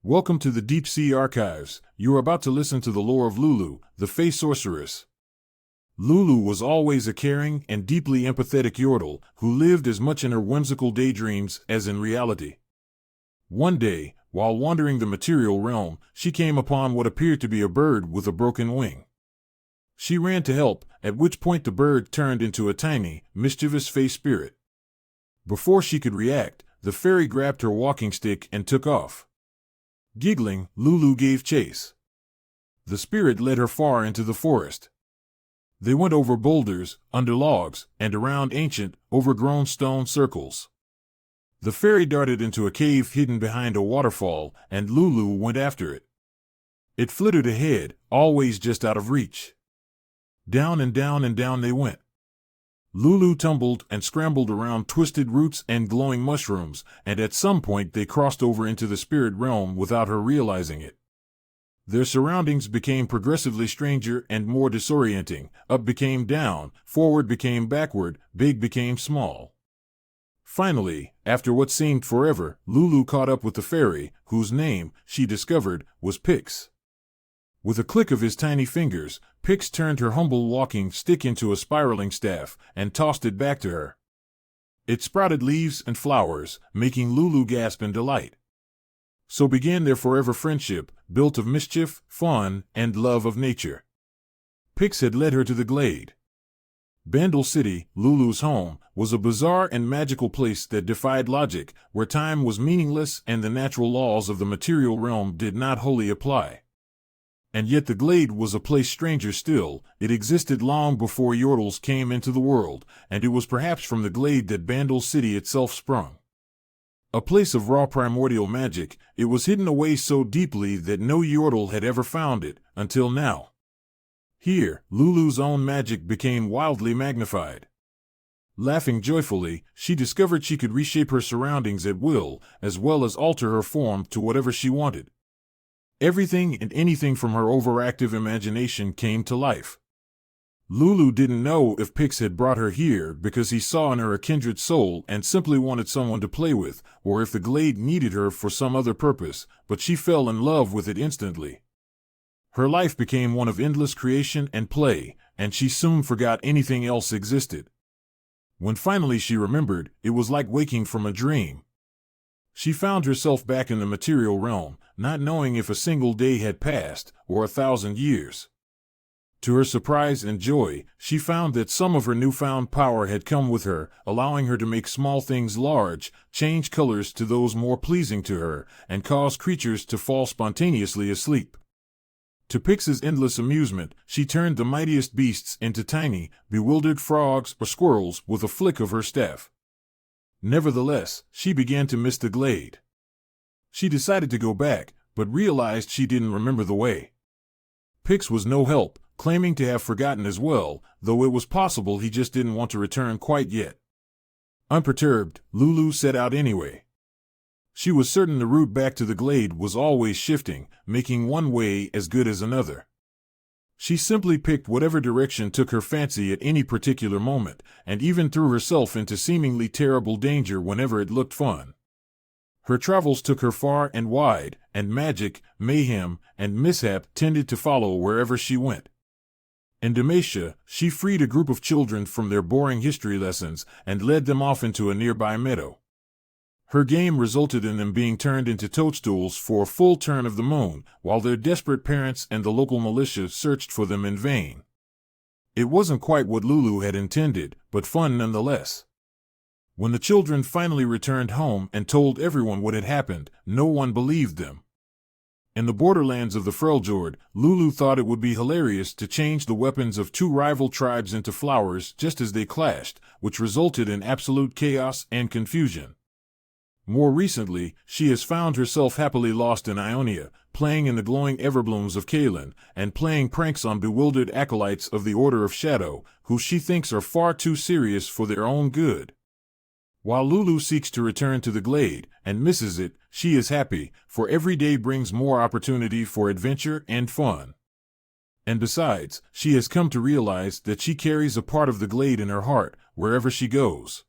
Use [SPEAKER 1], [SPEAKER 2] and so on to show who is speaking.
[SPEAKER 1] Welcome to the Deep Sea Archives. You are about to listen to the lore of Lulu, the Fae Sorceress. Lulu was always a caring and deeply empathetic yordle who lived as much in her whimsical daydreams as in reality. One day, while wandering the material realm, she came upon what appeared to be a bird with a broken wing. She ran to help, at which point the bird turned into a tiny, mischievous Fae spirit. Before she could react, the fairy grabbed her walking stick and took off. Giggling, Lulu gave chase. The spirit led her far into the forest. They went over boulders, under logs, and around ancient, overgrown stone circles. The fairy darted into a cave hidden behind a waterfall, and Lulu went after it. It flittered ahead, always just out of reach. Down and down and down they went. Lulu tumbled and scrambled around twisted roots and glowing mushrooms, and at some point they crossed over into the spirit realm without her realizing it. Their surroundings became progressively stranger and more disorienting. Up became down, forward became backward, big became small. Finally, after what seemed forever, Lulu caught up with the fairy, whose name, she discovered, was Pix. With a click of his tiny fingers, Pix turned her humble walking stick into a spiraling staff and tossed it back to her. It sprouted leaves and flowers, making Lulu gasp in delight. So began their forever friendship, built of mischief, fun, and love of nature. Pix had led her to the glade. Bandle City, Lulu's home, was a bizarre and magical place that defied logic, where time was meaningless and the natural laws of the material realm did not wholly apply. And yet the glade was a place stranger still. It existed long before yordles came into the world, and it was perhaps from the glade that Bandle City itself sprung. A place of raw primordial magic, it was hidden away so deeply that no yordle had ever found it, until now. Here, Lulu's own magic became wildly magnified. Laughing joyfully, she discovered she could reshape her surroundings at will, as well as alter her form to whatever she wanted. Everything and anything from her overactive imagination came to life. Lulu didn't know if Pix had brought her here because he saw in her a kindred soul and simply wanted someone to play with, or if the glade needed her for some other purpose, but she fell in love with it instantly. Her life became one of endless creation and play, and she soon forgot anything else existed. When finally she remembered, it was like waking from a dream. She found herself back in the material realm, not knowing if a single day had passed, or 1,000 years. To her surprise and joy, she found that some of her newfound power had come with her, allowing her to make small things large, change colors to those more pleasing to her, and cause creatures to fall spontaneously asleep. To Pix's endless amusement, she turned the mightiest beasts into tiny, bewildered frogs or squirrels with a flick of her staff. Nevertheless, she began to miss the glade. She decided to go back, but realized she didn't remember the way. Pix was no help, claiming to have forgotten as well, though it was possible he just didn't want to return quite yet. Unperturbed, Lulu set out anyway. She was certain the route back to the glade was always shifting, making one way as good as another. She simply picked whatever direction took her fancy at any particular moment, and even threw herself into seemingly terrible danger whenever it looked fun. Her travels took her far and wide, and magic, mayhem, and mishap tended to follow wherever she went. In Demacia, she freed a group of children from their boring history lessons and led them off into a nearby meadow. Her game resulted in them being turned into toadstools for a full turn of the moon, while their desperate parents and the local militia searched for them in vain. It wasn't quite what Lulu had intended, but fun nonetheless. When the children finally returned home and told everyone what had happened, no one believed them. In the borderlands of the Freljord, Lulu thought it would be hilarious to change the weapons of two rival tribes into flowers just as they clashed, which resulted in absolute chaos and confusion. More recently, she has found herself happily lost in Ionia, playing in the glowing everblooms of Kalin, and playing pranks on bewildered acolytes of the Order of Shadow, who she thinks are far too serious for their own good. While Lulu seeks to return to the glade, and misses it, she is happy, for every day brings more opportunity for adventure and fun. And besides, she has come to realize that she carries a part of the glade in her heart, wherever she goes.